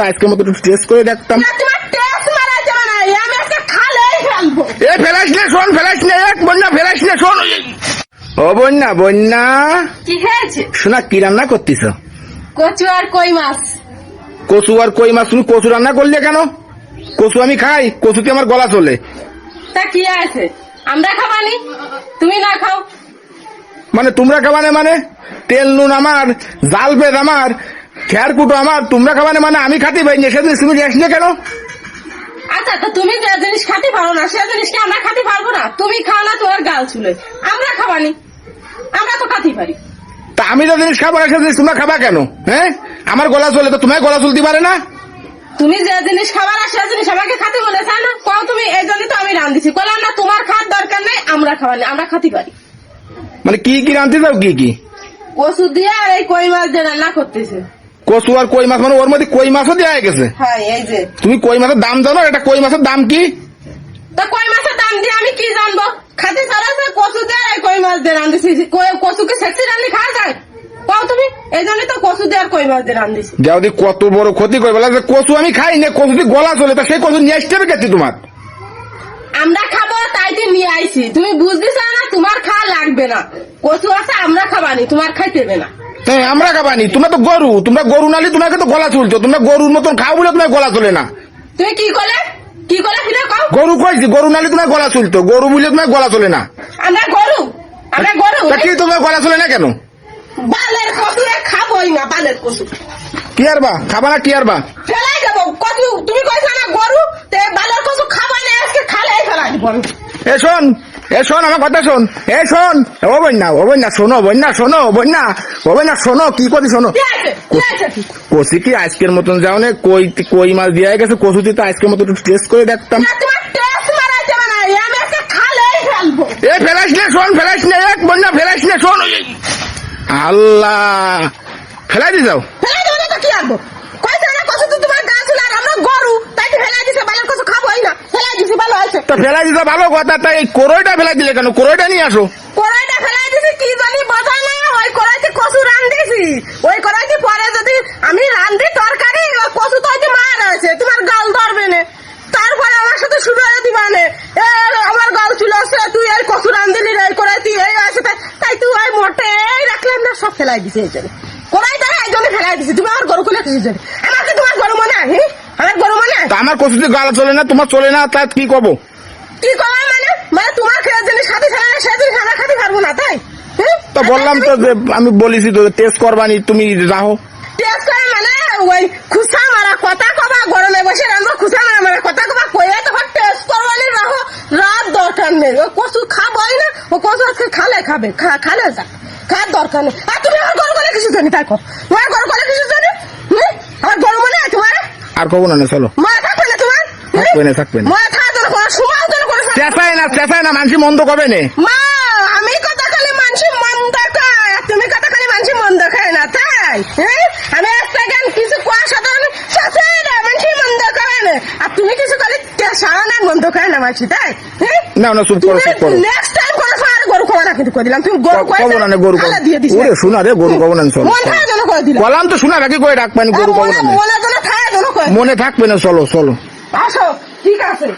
আজকের মতো টেস্ট করে দেখতাম। ফেলাস না শোন, ফেলাস না এক বন্যা, ফেলাস না শোন। ও বন্যা, বন্যা কি হয়েছে? শোনা, কি রান্না করতিস? কচু আর কই মাছ। কচু আর কই মাছ? তুমি কচু রান্না করলে কেন? কচু আমি খাই, কচুতে আমার গলা চলে। তা কি আছে, আমরা খাবানি, তুমি না খাও? মানে তোমরা খাবানে মানে? তেল নুন আমার, জাল বেদ আমার, খেয়ার কুটো আমার, তোমরা খাবানে মানে আমি খাতে পাই না, সেদিন তুমি আসলে কেন? আচ্ছা, তো তুমি যে জিনিস খাতে পারো না সে জিনিস কি আমরা খাতে পারবো না? তুমি খাও না, তোমার গাল চুলে, আমরা খাবানি, আমরা তো খাতে পারি। তা আমি যে জিনিস খাবো না সে জিনিস তোমরা খাবা কেন? হ্যাঁ, আমার গলা চলে তো তোমার গলা চলতে পারে না? তুমি যে জিনিস খাবার আর সে জিনিস আমাকে খাতে বলে চাই না কও তুমি, এই জন্য তো আমি রান্ধিছি। বললাম না তোমার খাওয়ার দরকার নেই, আমরা খাবানি, আমরা খাতে পারি। মানে কি কি রাঁধতে চাও? কি কি? কচু দিয়ে আর এই কই মাছ দিয়ে রান্না করতেছে। কচু আর কই মাছ? মানে ওর মধ্যে কই মাছও দেওয়া গেছে? হ্যাঁ, এই যে। তুমি কই মাছের দাম জানো? এটা কই মাছের দাম কি? তা কই মাছের দাম দিয়ে আমি কি জানবো? খাতে চালা কচু দিয়ে আর কই মাছ দিয়ে রান্ধিছি। কচুকে সেক্সি রান্নি খাওয়া যায় কও তুমি? এই জন্য তো কচু দিয়ে আর কই মাছ দিয়ে রান্ধিছি। যাওদি কত বড় ক্ষতি করে বলা যে কচু আমি খাই না, কচু দিয়ে গলা চলে, তা সেই কচু নিয়ে আসতে হবে গেছি তোমার। আমরা খাবো তাই তো নিয়ে আইছি, তুমি বুঝতেছ না? তোমার খাওয়া লাগবে না, কচু আছে আমরা খাবানি, তোমার খাইতে হবে না। হ্যাঁ, আমরা খাবানি, তোমরা তো গরু, তোমরা গরু নালি তোমাকে তো গলা চলতো, তোমরা গরুর মতন খাও বলে তোমার গলা চলে না। তুমি কি করলে, কি করলে ফিরে কও? গরু কইছি, গরু নালি তোমার গলা চলতো, গরু বলে তোমার গলা চলে না। আমরা গরু, আমরা গরু। তা কি তোমার গলা চলে না কেন? বালের কচু খাবোই না, বালের কচু। কি আর বা খাবা না? কি আর বা ফেলাই দেবো কচু, তুমি কইছো না গরু, তে বালের কচু খাবা না, আজকে খালে ফেলাই দেবো। এ শোন, এ শোন, আমার কথা শোন, এ শোন, ও বন্যা, ও বন্যা শোনো, বন্যা শোনো, বন্যা, ও বন্যা শোনো, কি করি শোনো। কচি কি আজকের মতন যাও না? কই মাছ দিয়ে গেছে কচুতে, তো আজকের মতো টেস্ট করে দেখতাম। এ ফেলাস না শোন, ফেলাস না এক বন্যা, ফেলাস না শোন। আল্লাহ, ফেলাই দিয়ে যাও। ফেলাই দেবো না তো কি আনবো? কইছো না কচু তো তোমার গাছ হলো, আর আমরা গরু, তাই তো ফেলাই দিছে। বালের কচু খাবোই না, ফেলাই দিছি, ভালো আছে। তো ফেলাই দিতে ভালো কথা, তাই এই কোরইটা ফেলাই দিলে কেন? কোরইটা নিয়ে আসো। কড়াইটা ফেলাই দিছি কি জানি বোঝা না, ওই কড়াইতে কচু রান্ধিছি, ওই কড়াইতে পরে যদি আমি রান্ধি তরকারি, ওই কচু তো হয়তো মার আছে, তোমার গাল ধরবে না, তারপরে আমার সাথে শুরু হয়ে দিবা না, আমার গাল চলে আসছে, তুই এই কচু রান্ধিলি রে, এই কড়াই তুই এই আছে, তাই তুই ওই মোটে রাখলাম না, সব ফেলাই দিছে। এই জন্য কড়াইটা এই জন্য ফেলাই দিছি। তুমি আমার গরু খুলে কিছু জানি, আমাকে তোমার গরু মনে হয়? আমার গরু মনে হয়? তা আমার কচুতে গালা চলে না, তোমার চলে না, তা কি করবো? কি করা মানে? মানে তোমার খেয়ে জিনিস খাতে ছাড়া না, সে জিনিস আমরা খাতে পারবো না, তাই? তো বললাম তো যে আমি বলেছি তো টেস্ট করবানি, তুমি যাও। টেস্ট করে মানে ওই খুসা মারা কথা কবা, গরমে বসে রান্না খুসা মারা কথা কবা, কয়ে তখন টেস্ট করবানি রাখো, রাত দরকার নেই। ও কচু খাবোই না, ও কচু আজকে খালে খাবে, খালে যা, খাওয়ার দরকার নেই। আর তুমি আমার গরু করে কিছু জানি, তাই কো তোমার গরু করে কিছু জানি? আমার গরু মনে হয় তোমার? আর কবো না, চলো। মনে থাকবে না তোমার? থাকবে না, থাকবে না। মনে থাকার জন্য কোনো সময় জন্য কোনো চেঁচাই না, চেঁচাই না, মানুষ মন্দ কবে নে। মা, আমি কথা খালি মানুষ মন্দ খায়, তুমি কথা খালি মানুষ মন্দ খায় না, তাই? আমি একটা গান কিছু কোয়া সাধারণ চেঁচাই না, মানুষ মন্দ খায় না, আর তুমি কিছু খালি সারা না মন্দ খায় না মানুষ, তাই? না না, চুপ করো, চুপ করো। নেক্সট টাইম কোনো আর গরু খাওয়া না কিন্তু করে দিলাম, তুমি গরু কবো না, গরু কবো। ওরে শোনা রে, গরু কবো না, চলো। মন থাকার জন্য করে দিলাম। বললাম তো শোনা বাকি করে রাখবেন, গরু কবো না। মনে জন্য থাকার জন্য করে মনে থাকবে না, চলো চলো। আসো, ঠিক আছে।